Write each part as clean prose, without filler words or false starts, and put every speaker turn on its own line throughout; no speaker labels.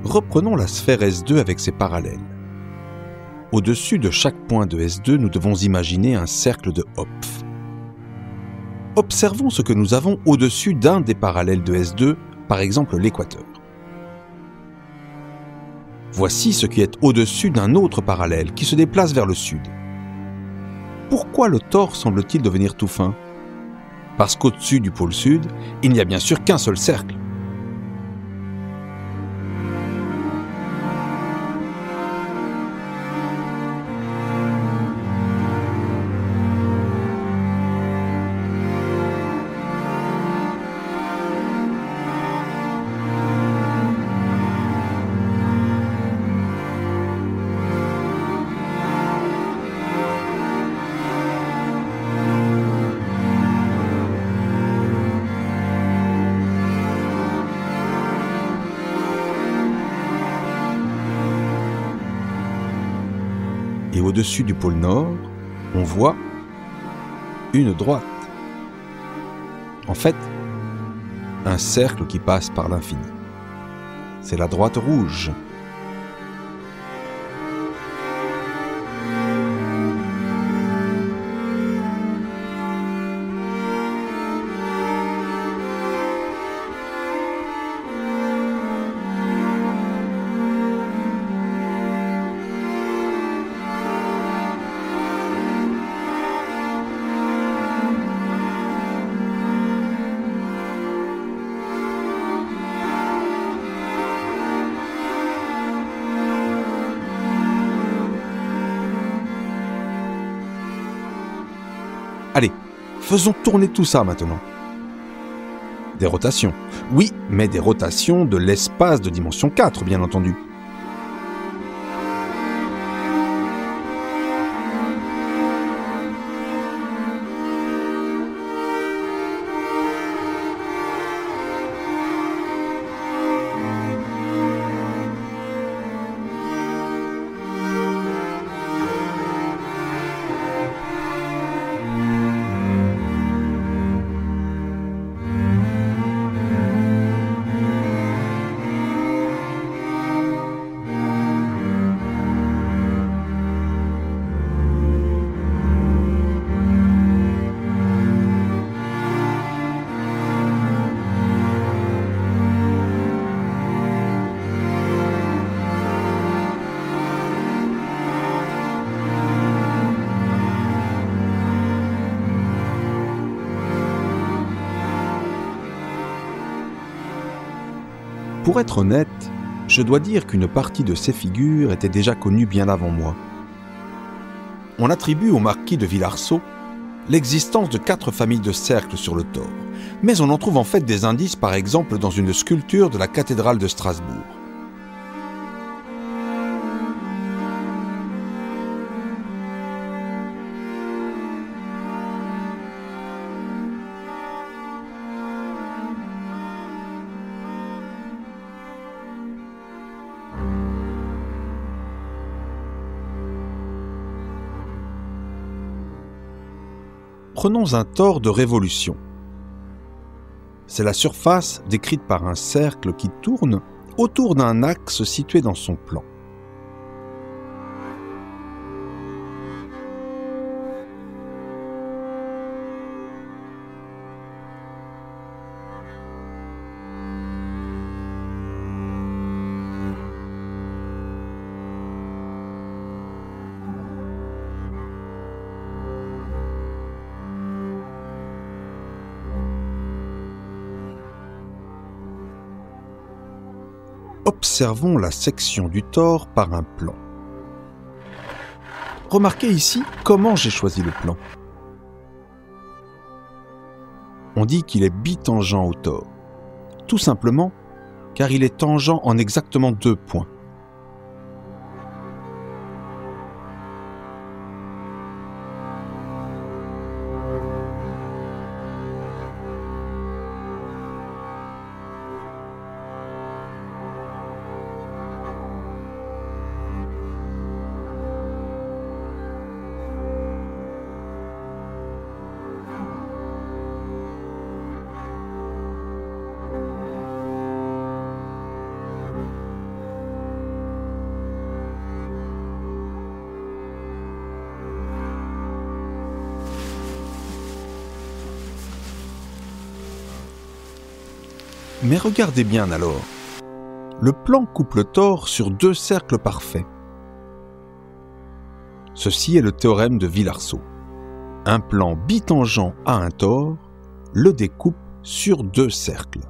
Reprenons la sphère S2 avec ses parallèles. Au-dessus de chaque point de S2, nous devons imaginer un cercle de Hopf. Observons ce que nous avons au-dessus d'un des parallèles de S2, par exemple l'équateur. Voici ce qui est au-dessus d'un autre parallèle qui se déplace vers le sud. Pourquoi le tore semble-t-il devenir tout fin ? Parce qu'au-dessus du pôle sud, il n'y a bien sûr qu'un seul cercle. Et au-dessus du pôle Nord, on voit une droite. En fait, un cercle qui passe par l'infini. C'est la droite rouge. Allez, faisons tourner tout ça maintenant. Des rotations. Oui, mais des rotations de l'espace de dimension 4, bien entendu. Pour être honnête, je dois dire qu'une partie de ces figures était déjà connue bien avant moi. On attribue au marquis de Villarceau l'existence de 4 familles de cercles sur le tore, mais on en trouve en fait des indices par exemple dans une sculpture de la cathédrale de Strasbourg. Prenons un tore de révolution. C'est la surface décrite par un cercle qui tourne autour d'un axe situé dans son plan. Observons la section du tore par un plan. Remarquez ici comment j'ai choisi le plan. On dit qu'il est bitangent au tore, tout simplement car il est tangent en exactement 2 points. Mais regardez bien alors. Le plan coupe le tore sur 2 cercles parfaits. Ceci est le théorème de Villarceau. Un plan bitangent à un tore le découpe sur 2 cercles.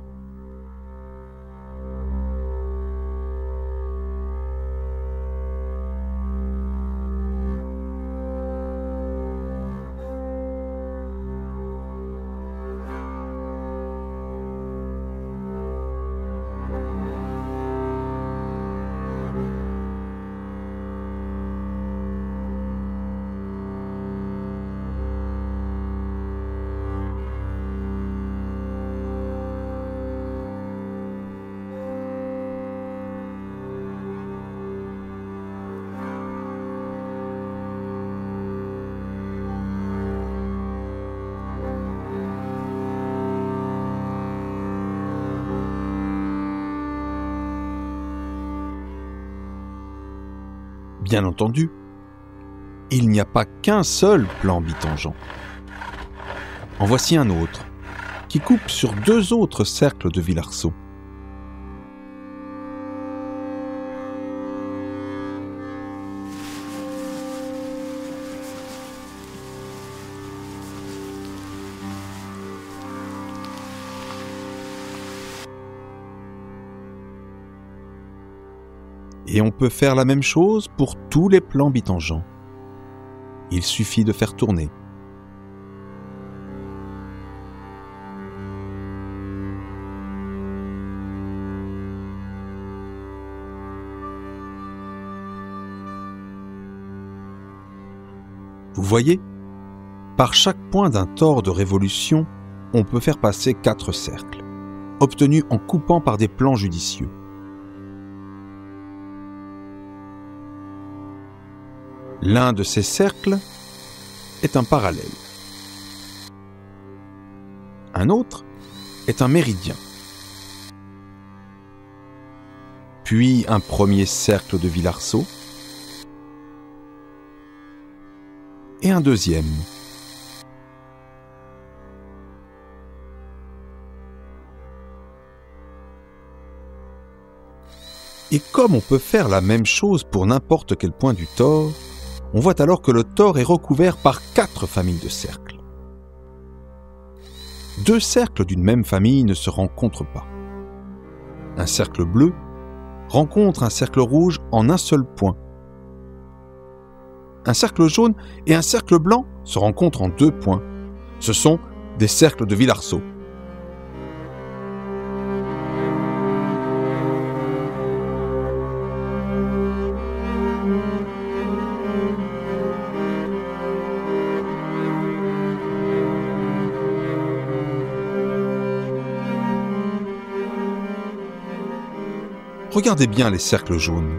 Bien entendu, il n'y a pas qu'un seul plan bitangent. En voici un autre, qui coupe sur 2 autres cercles de Villarceau. Et on peut faire la même chose pour tous les plans bitangents. Il suffit de faire tourner. Vous voyez, par chaque point d'un tore de révolution, on peut faire passer 4 cercles, obtenus en coupant par des plans judicieux. L'un de ces cercles est un parallèle. Un autre est un méridien. Puis un premier cercle de Villarceau et un deuxième. Et comme on peut faire la même chose pour n'importe quel point du tore, on voit alors que le tore est recouvert par 4 familles de cercles. 2 cercles d'une même famille ne se rencontrent pas. Un cercle bleu rencontre un cercle rouge en un seul point. Un cercle jaune et un cercle blanc se rencontrent en 2 points. Ce sont des cercles de Villarceau. Regardez bien les cercles jaunes.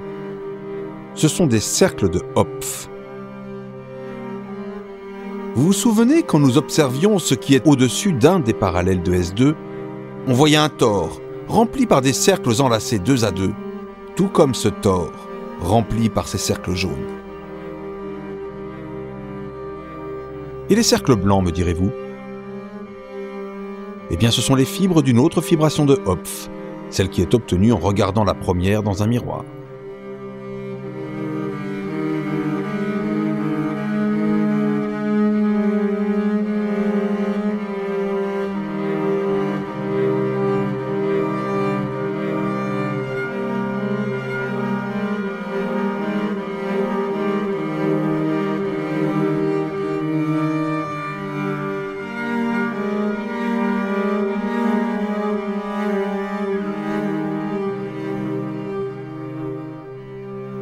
Ce sont des cercles de Hopf. Vous vous souvenez quand nous observions ce qui est au-dessus d'un des parallèles de S2, on voyait un tore rempli par des cercles enlacés 2 à 2, tout comme ce tore rempli par ces cercles jaunes. Et les cercles blancs, me direz-vous? Eh bien, ce sont les fibres d'une autre fibration de Hopf, celle qui est obtenue en regardant la première dans un miroir.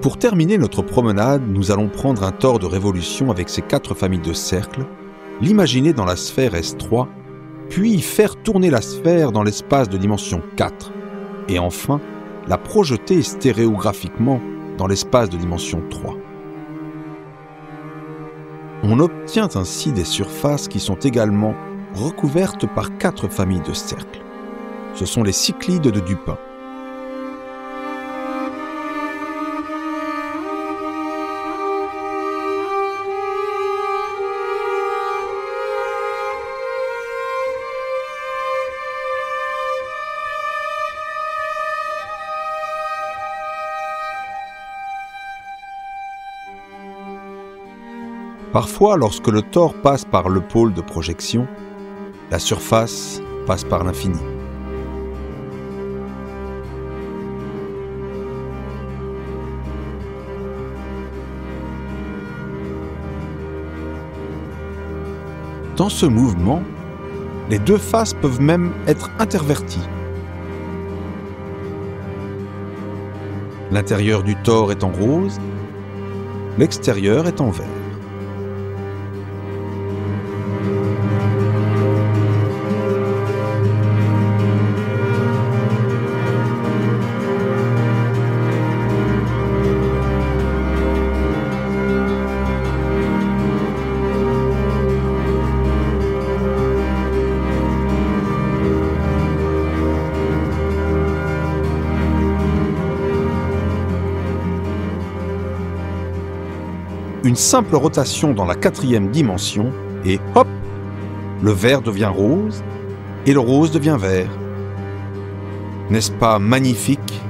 Pour terminer notre promenade, nous allons prendre un tore de révolution avec ses 4 familles de cercles, l'imaginer dans la sphère S3, puis faire tourner la sphère dans l'espace de dimension 4, et enfin la projeter stéréographiquement dans l'espace de dimension 3. On obtient ainsi des surfaces qui sont également recouvertes par 4 familles de cercles. Ce sont les Cyclides de Dupin. Parfois, lorsque le tore passe par le pôle de projection, la surface passe par l'infini. Dans ce mouvement, les deux faces peuvent même être interverties. L'intérieur du tore est en rose, l'extérieur est en vert. Une simple rotation dans la 4e dimension et hop, le vert devient rose et le rose devient vert. N'est-ce pas magnifique ?